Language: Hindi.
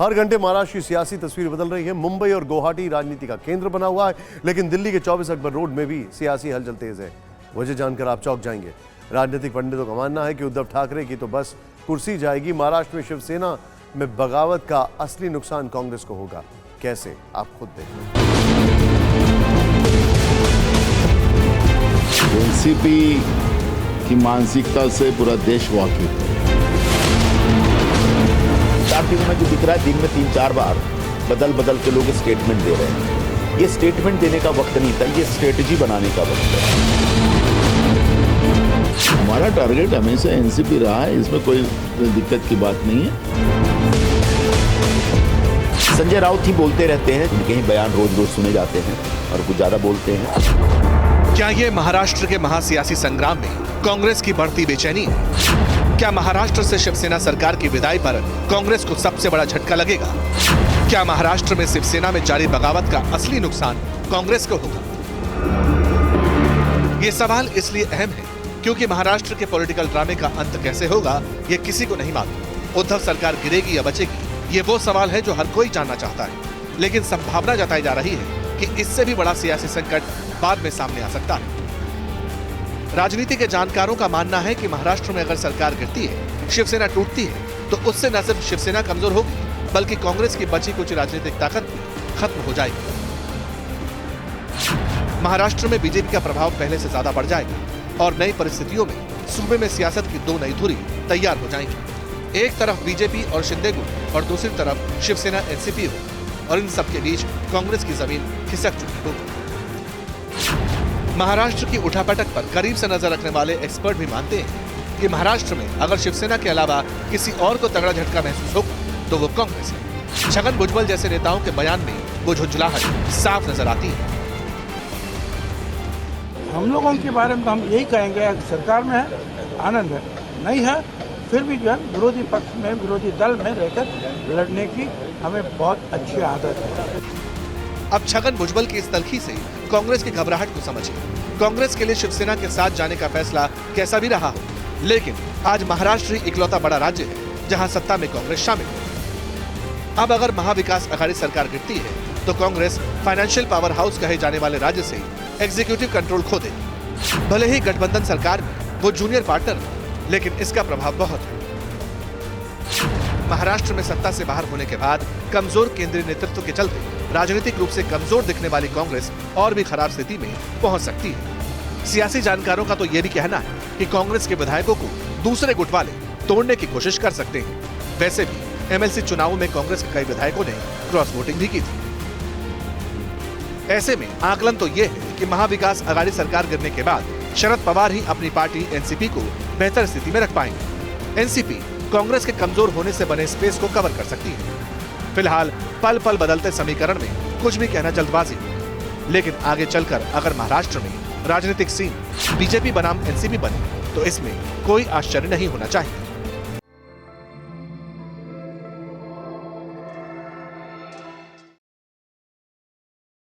हर घंटे महाराष्ट्र की सियासी तस्वीर बदल रही है। मुंबई और गुवाहाटी राजनीति का केंद्र बना हुआ है, लेकिन दिल्ली के 24 अकबर रोड में भी सियासी हलचल तेज है। वजह जानकर आप चौंक जाएंगे। राजनीतिक पंडितों का मानना है कि उद्धव ठाकरे की तो बस कुर्सी जाएगी, महाराष्ट्र में शिवसेना में बगावत का असली नुकसान कांग्रेस को होगा। कैसे, आप खुद देखें। एनसीपी की मानसिकता से पूरा देश वाकिफ है। 4 दिन में जो दिख रहा है, दिन में 3-4 बार बदल के लोग स्टेटमेंट दे रहे हैं। ये स्टेटमेंट देने का वक्त नहीं था, ये स्ट्रेटजी बनाने का वक्त है। हमारा टारगेट हमेशा एनसीपी रहा है, इसमें कोई दिक्कत की बात नहीं है। संजय राउत ही बोलते रहते हैं, कहीं बयान रोज सुने जाते हैं और कुछ ज्यादा बोलते हैं। क्या ये महाराष्ट्र के महासियासी संग्राम में कांग्रेस की बढ़ती बेचैनी है? क्या महाराष्ट्र से शिवसेना सरकार की विदाई पर कांग्रेस को सबसे बड़ा झटका लगेगा? क्या महाराष्ट्र में शिवसेना में जारी बगावत का असली नुकसान कांग्रेस को होगा? ये सवाल इसलिए अहम है क्योंकि महाराष्ट्र के पॉलिटिकल ड्रामे का अंत कैसे होगा, ये किसी को नहीं मालूम। उद्धव सरकार गिरेगी या बचेगी, ये वो सवाल है जो हर कोई जानना चाहता है। लेकिन संभावना जताई जा रही है कि इससे भी बड़ा सियासी संकट बाद में सामने आ सकता है। राजनीति के जानकारों का मानना है कि महाराष्ट्र में अगर सरकार गिरती है, शिवसेना टूटती है, तो उससे न सिर्फ शिवसेना कमजोर होगी, बल्कि कांग्रेस की बची कुछ राजनीतिक ताकत भी खत्म हो जाएगी। महाराष्ट्र में बीजेपी का प्रभाव पहले से ज्यादा बढ़ जाएगा और नई परिस्थितियों में सूबे में सियासत की 2 नई धुरी तैयार हो जाएंगी। एक तरफ बीजेपी और शिंदे गुट और दूसरी तरफ शिवसेना एनसीपी हो, और इन सबके बीच कांग्रेस की जमीन खिसक चुकी होगी। महाराष्ट्र की उठापटक पर करीब से नजर रखने वाले एक्सपर्ट भी मानते हैं कि महाराष्ट्र में अगर शिवसेना के अलावा किसी और को तगड़ा झटका महसूस होगा तो वो कांग्रेस है। छगन भुजबल जैसे नेताओं के बयान में वो झुंझलाहट साफ नजर आती है। हम लोगों के बारे में तो हम यही कहेंगे, सरकार में है आनंद है, नहीं है फिर भी जो है विरोधी पक्ष में, विरोधी दल में रहकर लड़ने की हमें बहुत अच्छी आदत है। अब छगन भुजबल की इस तलखी से कांग्रेस की घबराहट को समझिए। कांग्रेस के लिए शिवसेना के साथ जाने का फैसला कैसा भी रहा हो, लेकिन आज महाराष्ट्र ही इकलौता बड़ा राज्य है जहां सत्ता में कांग्रेस शामिल है। अब अगर महाविकास अघाड़ी सरकार गिरती है तो कांग्रेस फाइनेंशियल पावर हाउस कहे जाने वाले राज्य से एग्जीक्यूटिव कंट्रोल खो देगी। भले ही गठबंधन सरकार में वो जूनियर पार्टनर हो, लेकिन इसका प्रभाव बहुत है। महाराष्ट्र में सत्ता से बाहर होने के बाद कमजोर केंद्रीय नेतृत्व के चलते राजनीतिक रूप से कमजोर दिखने वाली कांग्रेस और भी खराब स्थिति में पहुंच सकती है। सियासी जानकारों का तो यह भी कहना है कि कांग्रेस के विधायकों को दूसरे गुट वाले तोड़ने की कोशिश कर सकते हैं। वैसे भी एमएलसी चुनावों में कांग्रेस के कई विधायकों ने क्रॉस वोटिंग भी की थी। ऐसे में आकलन तो यह है कि महाविकास अघाड़ी सरकार गिरने के बाद शरद पवार ही अपनी पार्टी एनसीपी को बेहतर स्थिति में रख पाएंगे। एनसीपी कांग्रेस के कमजोर होने से बने स्पेस को कवर कर सकती है। फिलहाल पल पल बदलते समीकरण में कुछ भी कहना जल्दबाजी, लेकिन आगे चलकर अगर महाराष्ट्र में राजनीतिक सीन बीजेपी बनाम एनसीपी बने तो इसमें कोई आश्चर्य नहीं होना चाहिए।